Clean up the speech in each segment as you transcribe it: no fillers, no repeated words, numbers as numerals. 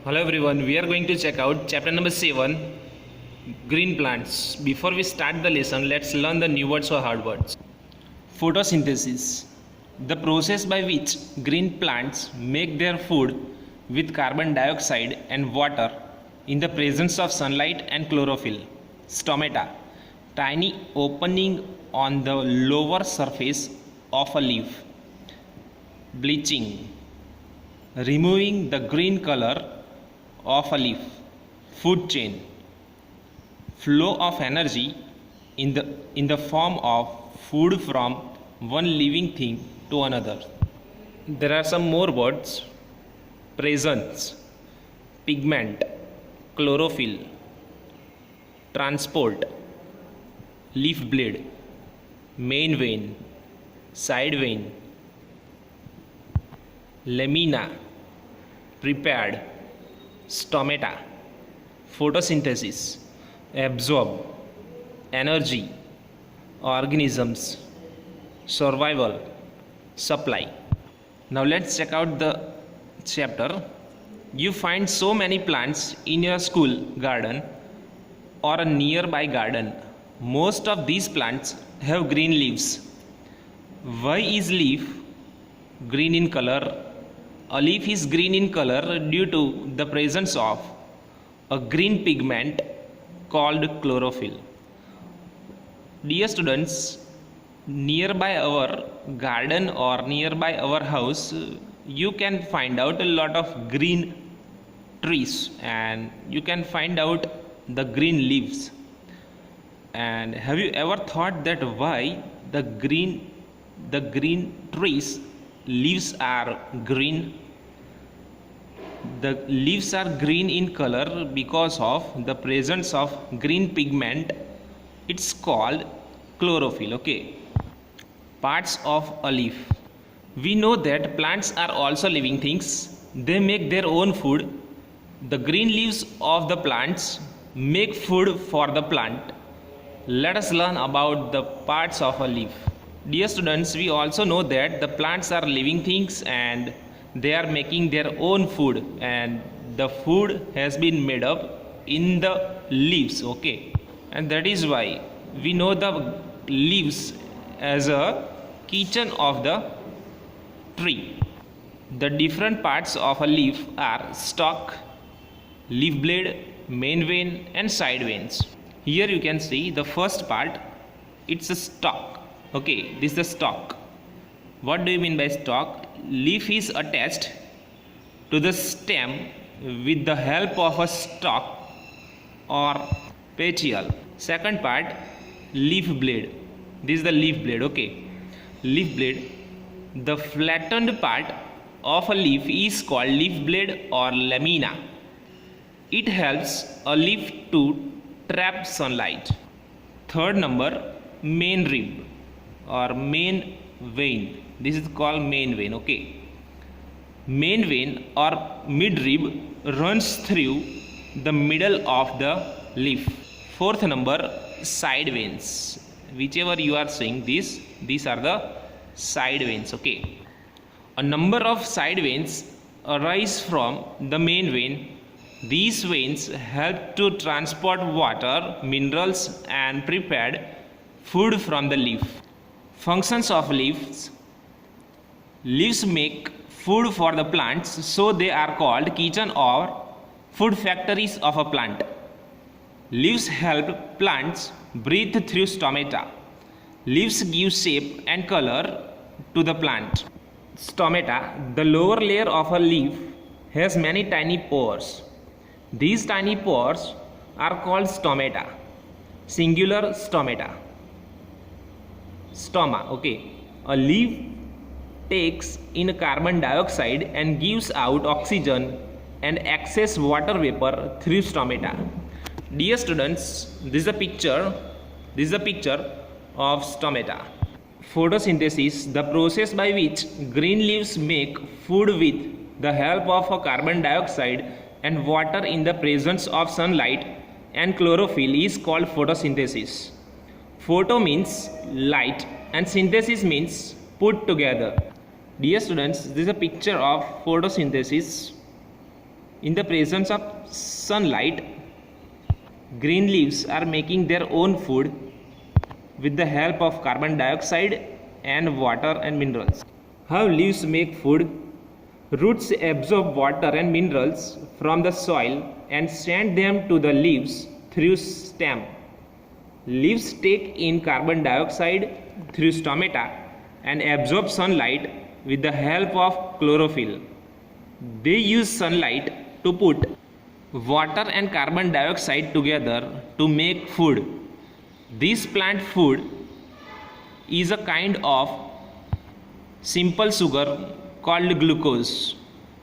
Hello everyone, we are going to check out chapter number 7, green plants. Before we start the lesson, let's learn the new words or hard words. Photosynthesis, the process by which green plants make their food with carbon dioxide and water in the presence of sunlight and chlorophyll. Stomata, tiny opening on the lower surface of a leaf. Bleaching, removing the green color of a leaf. Food chain, flow of energy in the form of food from one living thing to another. There are some more words: presence, pigment, chlorophyll, transport, leaf blade, main vein, side vein, lamina, prepared, stomata, photosynthesis, absorb, energy, organisms, survival, supply. Now let's check out the chapter. You find so many plants in your school garden or a nearby garden. Most of these plants have green leaves. Why is leaf green in color? A leaf is green in color due to the presence of a green pigment called chlorophyll. Dear students, nearby our garden or nearby our house, you can find out a lot of green trees and you can find out the green leaves. And have you ever thought that why the green trees leaves are green? The leaves are green in color because of the presence of green pigment. It's called chlorophyll. Okay, parts of a leaf. We know that plants are also living things. They make their own food. The green leaves of the plants make food for the plant. Let us learn about the parts of a leaf. Dear students, we also know that the plants are living things and they are making their own food, and the food has been made up in the leaves. Okay, and that is why we know the leaves as a kitchen of the tree. The different parts of a leaf are stalk, leaf blade, main vein and side veins. Here you can see the first part, it's a stalk. Okay, this is the stalk. What do you mean by stalk? Leaf is attached to the stem with the help of a stalk or petiole. Second part, leaf blade. This is the leaf blade. Okay, leaf blade. The flattened part of a leaf is called leaf blade or lamina. It helps a leaf to trap sunlight. Third number, main rib or main vein. This is called main vein. Okay, main vein or midrib runs through the middle of the leaf. Fourth number, side veins. Whichever you are seeing this, these are the side veins. Okay, a number of side veins arise from the main vein. These veins help to transport water, minerals and prepared food from the leaf. Functions of leaves. Leaves make food for the plants, so they are called kitchen or food factories of a plant. Leaves help plants breathe through stomata. Leaves give shape and color to the plant. Stomata, the lower layer of a leaf, has many tiny pores. These tiny pores are called stomata. Singular stomata. Stoma. Okay, a leaf takes in carbon dioxide and gives out oxygen and excess water vapor through stomata. Dear students, this is a picture of stomata. Photosynthesis, the process by which green leaves make food with the help of a carbon dioxide and water in the presence of sunlight and chlorophyll, is called photosynthesis. Photo means light and synthesis means put together. Dear students, this is a picture of photosynthesis. In the presence of sunlight, green leaves are making their own food with the help of carbon dioxide and water and minerals. How leaves make food? Roots absorb water and minerals from the soil and send them to the leaves through stem. Leaves take in carbon dioxide through stomata and absorb sunlight with the help of chlorophyll. They use sunlight to put water and carbon dioxide together to make food. This plant food is a kind of simple sugar called glucose.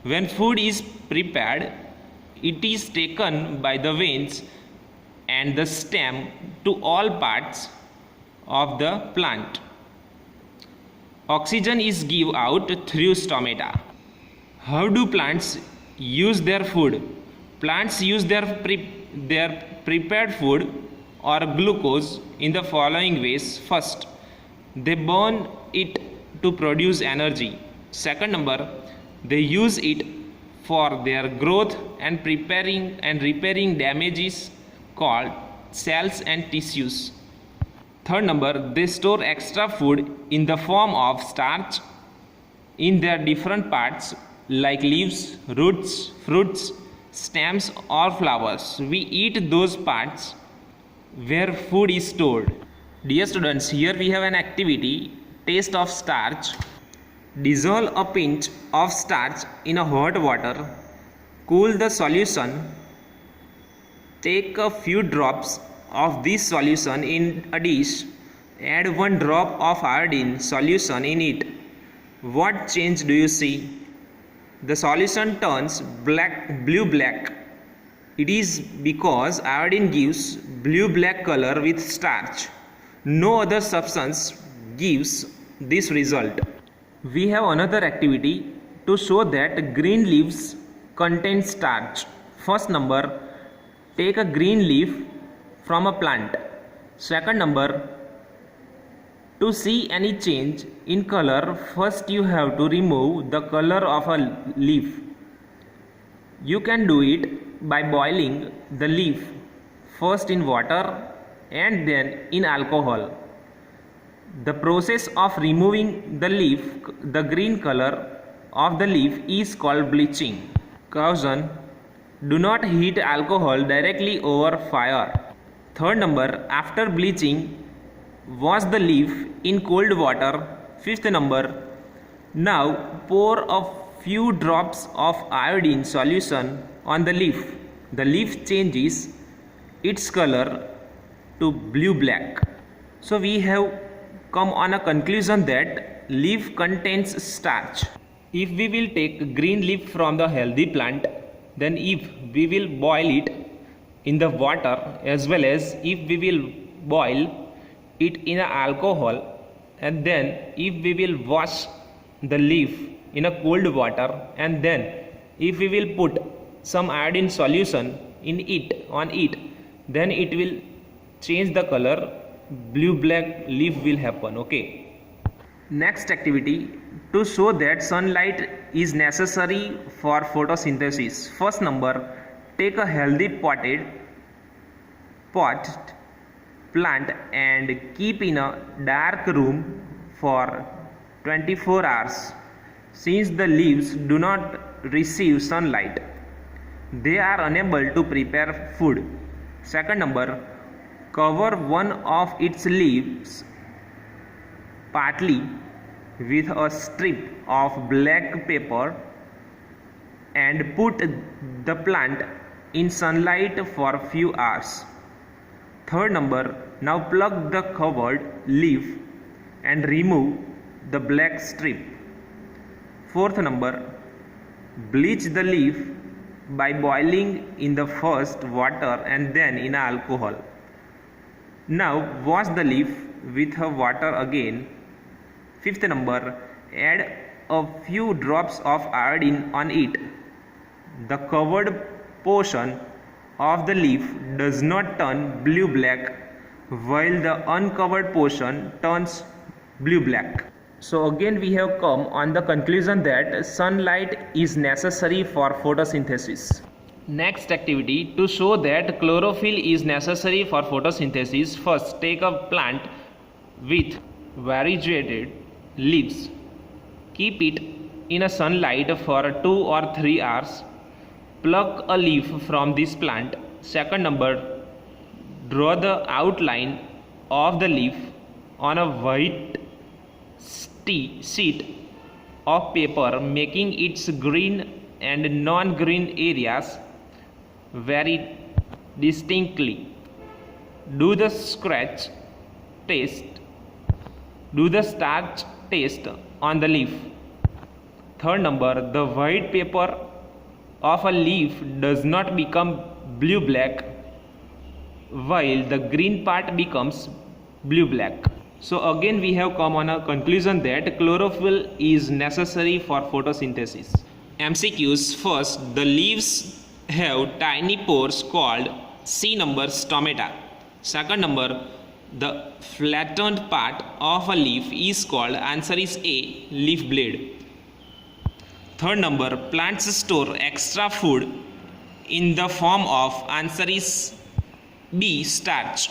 When food is prepared, it is taken by the veins and the stem to all parts of the plant. Oxygen is given out through stomata. How do plants use their food? Plants use their prepared food or glucose in the following ways. First, they burn it to produce energy. Second number, they use it for their growth and preparing and repairing damages called cells and tissues. Third number, they store extra food in the form of starch in their different parts like leaves, roots, fruits, stems or flowers. We eat those parts where food is stored. Dear students, here we have an activity, taste of starch. Dissolve a pinch of starch in a hot water. Cool the solution. Take a few drops of this solution in a dish. Add 1 drop of iodine solution in it. What change do you see? The solution turns blue-black. It is because iodine gives blue-black color with starch. No other substance gives this result. We have another activity to show that green leaves contain starch. First number, take a green leaf from a plant. Second number, to see any change in color, first you have to remove the color of a leaf. You can do it by boiling the leaf first in water and then in alcohol. The process of removing the green color of the leaf is called bleaching. Caution: do not heat alcohol directly over fire. Third number, after bleaching, wash the leaf in cold water. Fifth number, now pour a few drops of iodine solution on the leaf. The leaf changes its color to blue-black. So we have come on a conclusion that leaf contains starch. If we will take green leaf from the healthy plant, then if we will boil it in the water as well as if we will boil it in a alcohol, and then if we will wash the leaf in a cold water, and then if we will put some iodine solution in it on it, then it will change the color, blue-black leaf will happen. Okay. Next activity, to show that sunlight is necessary for photosynthesis. First number, take a healthy potted plant and keep in a dark room for 24 hours. Since the leaves do not receive sunlight, they are unable to prepare food. Second number, cover one of its leaves partly with a strip of black paper and put the plant in sunlight for a few hours. Third number, now plug the covered leaf and remove the black strip. Fourth number, bleach the leaf by boiling in the first water and then in alcohol. Now wash the leaf with water again. Fifth number, add a few drops of iodine on it. The covered portion of the leaf does not turn blue-black, while the uncovered portion turns blue-black. So again we have come on the conclusion that sunlight is necessary for photosynthesis. Next activity, to show that chlorophyll is necessary for photosynthesis, first take a plant with variegated leaves. Keep it in a sunlight for 2 or 3 hours. Pluck a leaf from this plant. Second number, draw the outline of the leaf on a white sheet of paper, making its green and non-green areas very distinctly. Do the starch test on the leaf. Third number, the white paper of a leaf does not become blue-black while the green part becomes blue-black. So again we have come on a conclusion that chlorophyll is necessary for photosynthesis. MCQs. First, the leaves have tiny pores called C number stomata. Second number, the flattened part of a leaf is called, answer is A, leaf blade. Third number, plants store extra food in the form of, answer is B, starch.